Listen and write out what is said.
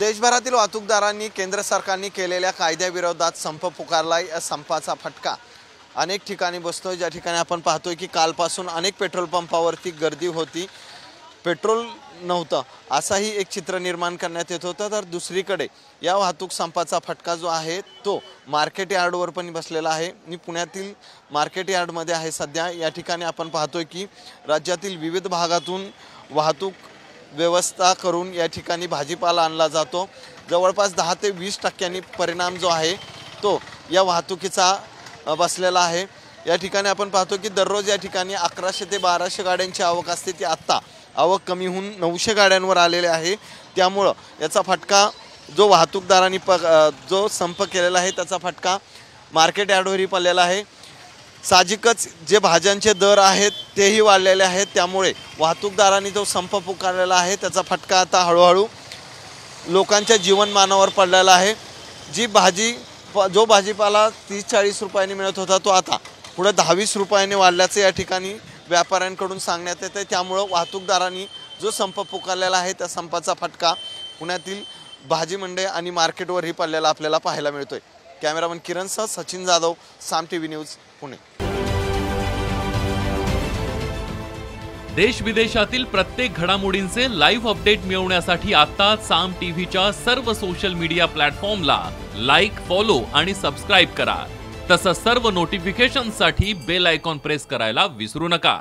देशभरातील वाहतूकदारांनी केंद्र सरकारने केलेल्या कायद्याविरोधात संप पुकारला। या संपाचा फटका अनेक ठिकाणी बसतोय। ज्या ठिकाणी आपण पाहतोय की कालपासून अनेक पेट्रोल पंपावरती गर्दी होती, पेट्रोल नव्हतं असाही एक चित्र निर्माण करण्यात येत होतं। तर दुसरीकडे या वाहतूक संपाचा फटका जो आहे तो मार्केट यार्डवर पण बसलेला आहे। मी पुण्यातील मार्केट यार्डमध्ये आहे सध्या। या ठिकाणी आपण पाहतोय की राज्यातील विविध भागातून वाहतूक व्यवस्था करून या ठिकाणी भाजीपाला आणला जातो। जवळपास 10 ते 20% परिणाम जो आहे तो या वाहतुकीचा बसलेला आहे। या ठिकाणी आपण पाहतो की दररोज या ठिकाणी 1100 ते 1200 गाड्यांची आवक असते, ती आता आवक कमी होऊन 900 गाड्यांवर आलेले आहे। त्यामुळे याचा फटका जो वाहतूकदारांनी जो संप केलेला आहे त्याचा फटका मार्केट यार्डवरही पडलेला आहे। साहजिकच जे भाज्यांचे दर आहेत तेही वाढलेले आहेत, त्यामुळे वाहतूकदारांनी जो संप पुकारलेला आहे त्याचा फटका आता हळूहळू लोकांच्या जीवनमानावर पडलेला आहे। जो भाजीपाला 30-40 रुपयांनी मिळत होता तो आता पुढे 10-20 रुपयांनी वाढल्याचे या ठिकाणी व्यापाऱ्यांकडून सांगण्यात येते। त्यामुळे वाहतूकदारांनी जो संप पुकारलेला आहे त्या संपाचा फटका पुण्यातील भाजी मंडई आणि मार्केटवरही पडलेला आपल्याला पाहायला मिळतोय। कॅमेरामन किरणसह सचिन जाधव, साम टीव्ही न्यूज, पुणे। देश विदेशातील प्रत्येक घडामोडींचे लाईव्ह अपडेट मिळवण्यासाठी आता साम टीव्हीच्या सर्व सोशल मीडिया प्लॅटफॉर्मला लाईक, फॉलो आणि सबस्क्राईब करा। तसंच सर्व नोटिफिकेशनसाठी बेल आयकॉन प्रेस करायला विसरू नका।